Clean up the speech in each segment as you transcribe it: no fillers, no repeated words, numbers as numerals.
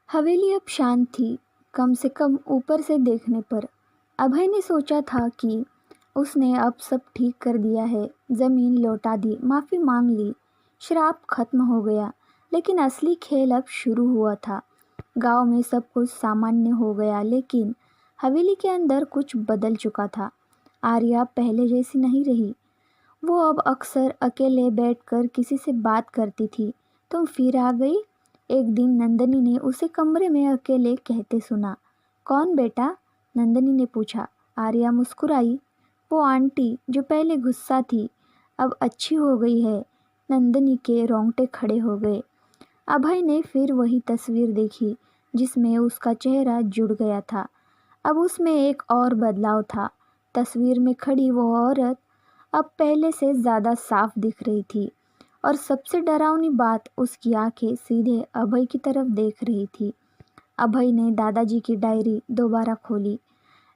हवेली अब शांत थी, कम से कम ऊपर से देखने पर। अभय ने सोचा था कि उसने अब सब ठीक कर दिया है, ज़मीन लौटा दी, माफ़ी मांग ली, श्राप खत्म हो गया। लेकिन असली खेल अब शुरू हुआ था। गांव में सब कुछ सामान्य हो गया, लेकिन हवेली के अंदर कुछ बदल चुका था। आर्या पहले जैसी नहीं रही। वो अब अक्सर अकेले बैठकर किसी से बात करती थी। तुम फिर आ गई? एक दिन नंदनी ने उसे कमरे में अकेले कहते सुना। कौन बेटा? नंदनी ने पूछा। आर्या मुस्कुराई। वो आंटी जो पहले गुस्सा थी, अब अच्छी हो गई है। नंदनी के रोंगटे खड़े हो गए। अभय ने फिर वही तस्वीर देखी जिसमें उसका चेहरा जुड़ गया था। अब उसमें एक और बदलाव था। तस्वीर में खड़ी वो औरत अब पहले से ज़्यादा साफ दिख रही थी, और सबसे डरावनी बात, उसकी आंखें सीधे अभय की तरफ देख रही थी। अभय ने दादाजी की डायरी दोबारा खोली।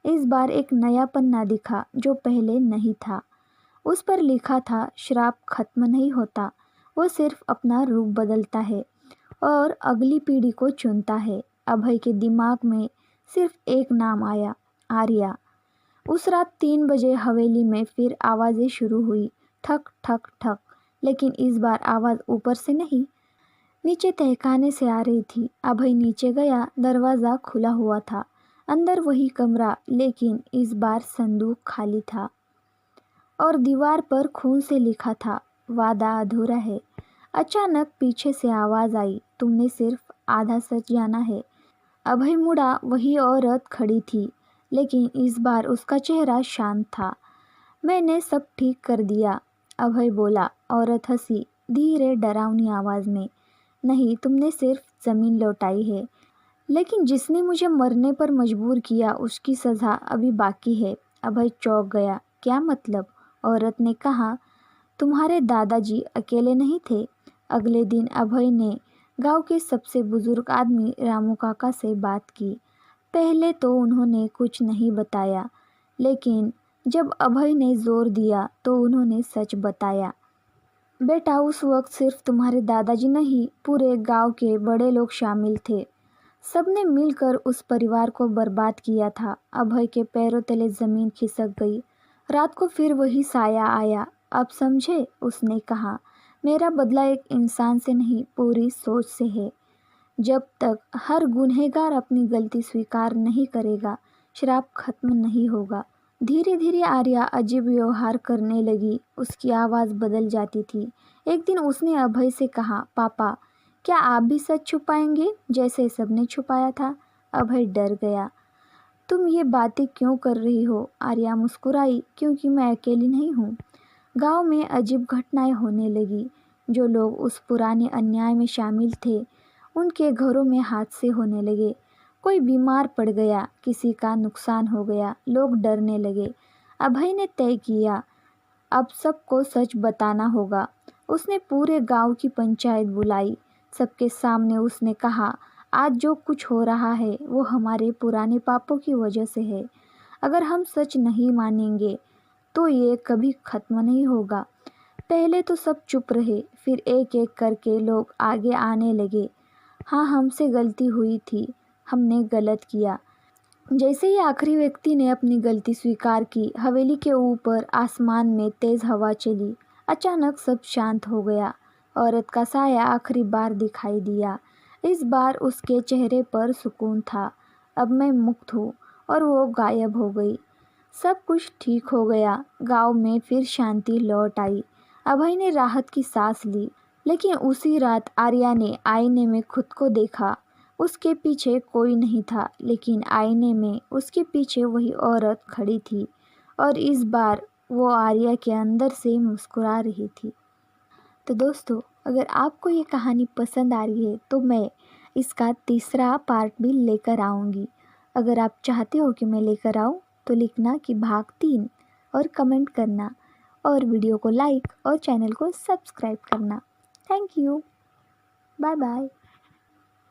इस बार एक नया पन्ना दिखा जो पहले नहीं था। उस पर लिखा था, श्राप खत्म नहीं होता, वो सिर्फ अपना रूप बदलता है और अगली पीढ़ी को चुनता है। अभय के दिमाग में सिर्फ एक नाम आया, आर्या। उस रात 3 बजे हवेली में फिर आवाज़ें शुरू हुई, ठक ठक ठक। लेकिन इस बार आवाज़ ऊपर से नहीं, नीचे तहखाने से आ रही थी। अभय नीचे गया, दरवाज़ा खुला हुआ था। अंदर वही कमरा, लेकिन इस बार संदूक खाली था और दीवार पर खून से लिखा था, वादा अधूरा है। अचानक पीछे से आवाज़ आई, तुमने सिर्फ आधा सच जाना है। अभय मुड़ा, वही औरत खड़ी थी, लेकिन इस बार उसका चेहरा शांत था। मैंने सब ठीक कर दिया, अभय बोला। औरत हंसी, धीरे डरावनी आवाज़ में। नहीं, तुमने सिर्फ ज़मीन लौटाई है, लेकिन जिसने मुझे मरने पर मजबूर किया उसकी सज़ा अभी बाकी है। अभय चौंक गया। क्या मतलब? औरत ने कहा, तुम्हारे दादाजी अकेले नहीं थे। अगले दिन अभय ने गांव के सबसे बुजुर्ग आदमी रामू काका से बात की। पहले तो उन्होंने कुछ नहीं बताया, लेकिन जब अभय ने जोर दिया तो उन्होंने सच बताया। बेटा, उस वक्त सिर्फ तुम्हारे दादाजी नहीं, पूरे गांव के बड़े लोग शामिल थे। सबने मिलकर उस परिवार को बर्बाद किया था। अभय के पैरों तले ज़मीन खिसक गई। रात को फिर वही साया आया। अब समझे? उसने कहा, मेरा बदला एक इंसान से नहीं, पूरी सोच से है। जब तक हर गुनहगार अपनी गलती स्वीकार नहीं करेगा, श्राप खत्म नहीं होगा। धीरे धीरे आर्या अजीब व्यवहार करने लगी। उसकी आवाज़ बदल जाती थी। एक दिन उसने अभय से कहा, पापा, क्या आप भी सच छुपाएंगे जैसे सबने छुपाया था? अभय डर गया। तुम ये बातें क्यों कर रही हो? आर्या मुस्कुराई, क्योंकि मैं अकेली नहीं हूँ। गांव में अजीब घटनाएं होने लगी। जो लोग उस पुराने अन्याय में शामिल थे, उनके घरों में हादसे होने लगे। कोई बीमार पड़ गया, किसी का नुकसान हो गया, लोग डरने लगे। अभय ने तय किया, अब सबको सच बताना होगा। उसने पूरे गांव की पंचायत बुलाई। सबके सामने उसने कहा, आज जो कुछ हो रहा है वो हमारे पुराने पापों की वजह से है। अगर हम सच नहीं मानेंगे तो ये कभी खत्म नहीं होगा। पहले तो सब चुप रहे, फिर एक एक करके लोग आगे आने लगे। हाँ, हमसे गलती हुई थी, हमने गलत किया। जैसे ही आखिरी व्यक्ति ने अपनी गलती स्वीकार की, हवेली के ऊपर आसमान में तेज हवा चली। अचानक सब शांत हो गया। औरत का साया आखिरी बार दिखाई दिया। इस बार उसके चेहरे पर सुकून था। अब मैं मुक्त हूँ, और वो गायब हो गई। सब कुछ ठीक हो गया। गांव में फिर शांति लौट आई। अभय ने राहत की सांस ली। लेकिन उसी रात आर्या ने आईने में खुद को देखा। उसके पीछे कोई नहीं था, लेकिन आईने में उसके पीछे वही औरत खड़ी थी, और इस बार वो आर्या के अंदर से मुस्कुरा रही थी। तो दोस्तों, अगर आपको ये कहानी पसंद आ रही है तो मैं इसका तीसरा पार्ट भी लेकर आऊँगी। अगर आप चाहते हो कि मैं लेकर आऊँ तो लिखना कि भाग 3 और कमेंट करना, और वीडियो को लाइक और चैनल को सब्सक्राइब करना। Thank you. Bye bye.